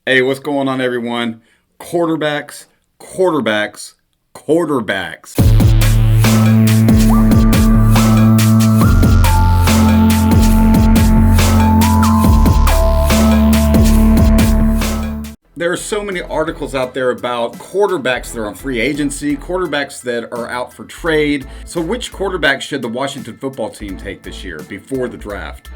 Hey, what's going on, everyone? Quarterbacks, quarterbacks, quarterbacks. There are so many articles out there about quarterbacks that are on free agency, quarterbacks that are out for trade. So which quarterback should the Washington football team take this year before the draft?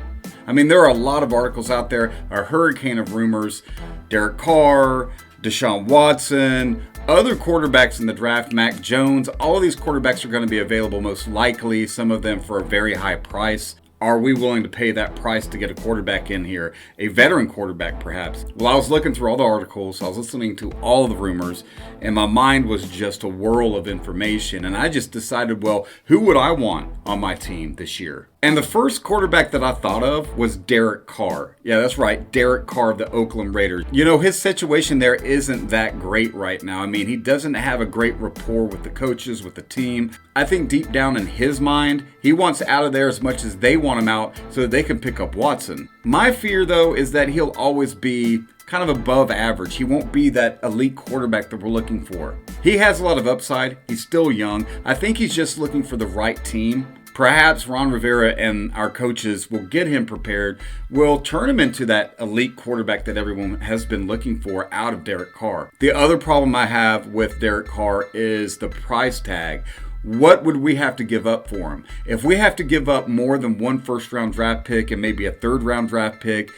I mean, there are a lot of articles out there, a hurricane of rumors. Derek Carr, Deshaun Watson, other quarterbacks in the draft, Mac Jones. All of these quarterbacks are going to be available most likely, some of them for a very high price. Are we willing to pay that price to get a quarterback in here? A veteran quarterback, perhaps? Well, I was looking through all the articles, I was listening to all the rumors, and my mind was just a whirl of information. And I just decided, well, who would I want on my team this year? And the first quarterback that I thought of was Derek Carr. Yeah, that's right, Derek Carr of the Oakland Raiders. You know, his situation there isn't that great right now. I mean, he doesn't have a great rapport with the coaches, with the team. I think deep down in his mind, he wants out of there as much as they want him out so that they can pick up Watson. My fear, though, is that he'll always be kind of above average. He won't be that elite quarterback that we're looking for. He has a lot of upside. He's still young. I think he's just looking for the right team. Perhaps Ron Rivera and our coaches will get him prepared, will turn him into that elite quarterback that everyone has been looking for out of Derek Carr. The other problem I have with Derek Carr is the price tag. What would we have to give up for him? If we have to give up more than one first-round draft pick and maybe a third-round draft pick,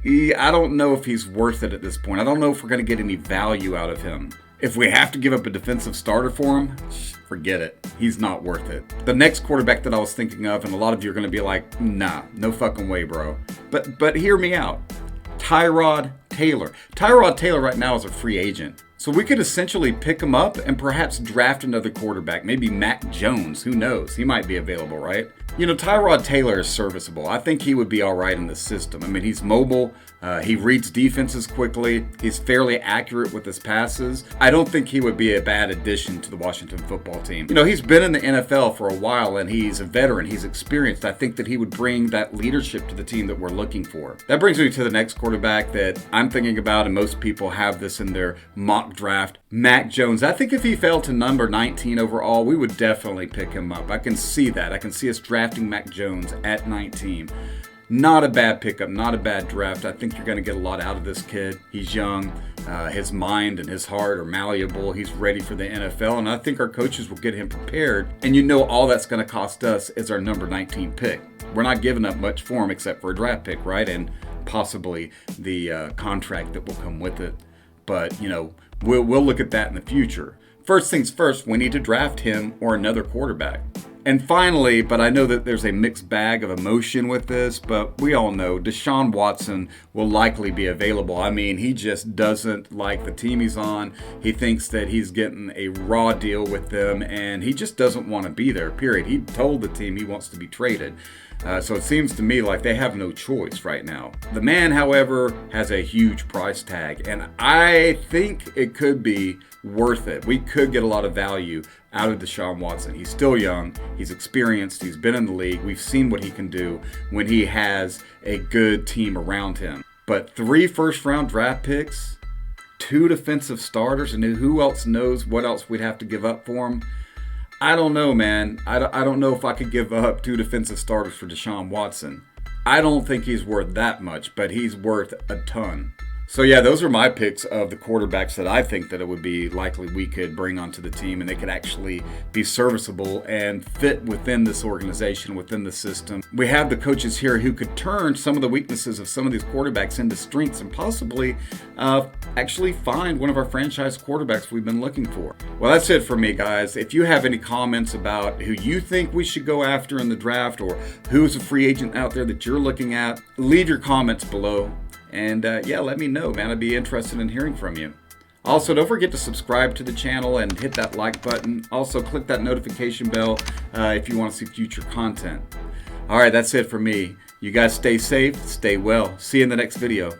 I don't know if he's worth it at this point. I don't know if we're going to get any value out of him. If we have to give up a defensive starter for him, forget it. He's not worth it. The next quarterback that I was thinking of, and a lot of you are going to be like, nah, no fucking way, bro. But hear me out. Tyrod Taylor. Tyrod Taylor right now is a free agent. So we could essentially pick him up and perhaps draft another quarterback. Maybe Mac Jones. Who knows? He might be available, right? You know, Tyrod Taylor is serviceable. I think he would be all right in the system. I mean, he's mobile. He reads defenses quickly. He's fairly accurate with his passes. I don't think he would be a bad addition to the Washington football team. You know, he's been in the NFL for a while, and he's a veteran. He's experienced. I think that he would bring that leadership to the team that we're looking for. That brings me to the next quarterback that I'm thinking about, and most people have this in their mock draft, Mac Jones. I think if he fell to number 19 overall, we would definitely pick him up. I can see that. I can see us drafting Mac Jones at 19. Not a bad pickup, not a bad draft. I think you're going to get a lot out of this kid. He's young. His mind and his heart are malleable. He's ready for the NFL, and I think our coaches will get him prepared. And you know all that's going to cost us is our number 19 pick. We're not giving up much for him except for a draft pick, right? And possibly the contract that will come with it. But, you know, we'll look at that in the future. First things first, we need to draft him or another quarterback. And finally, but I know that there's a mixed bag of emotion with this, but we all know Deshaun Watson will likely be available. I mean, he just doesn't like the team he's on. He thinks that he's getting a raw deal with them, and he just doesn't want to be there, period. He told the team he wants to be traded. So it seems to me like they have no choice right now. The man, however, has a huge price tag, and I think it could be worth it. We could get a lot of value out of Deshaun Watson. He's still young. He's experienced. He's been in the league. We've seen what he can do when he has a good team around him. But 3 first-round draft picks, 2 defensive starters, and who else knows what else we'd have to give up for him? I don't know, man. I don't know if I could give up 2 defensive starters for Deshaun Watson. I don't think he's worth that much, but he's worth a ton. So yeah, those are my picks of the quarterbacks that I think that it would be likely we could bring onto the team, and they could actually be serviceable and fit within this organization, within the system. We have the coaches here who could turn some of the weaknesses of some of these quarterbacks into strengths and possibly actually find one of our franchise quarterbacks we've been looking for. Well, that's it for me, guys. If you have any comments about who you think we should go after in the draft, or who's a free agent out there that you're looking at, leave your comments below. And yeah, let me know, man. I'd be interested in hearing from you. Also, don't forget to subscribe to the channel and hit that like button. Also, click that notification bell if you want to see future content. All right, that's it for me. You guys stay safe, stay well. See you in the next video.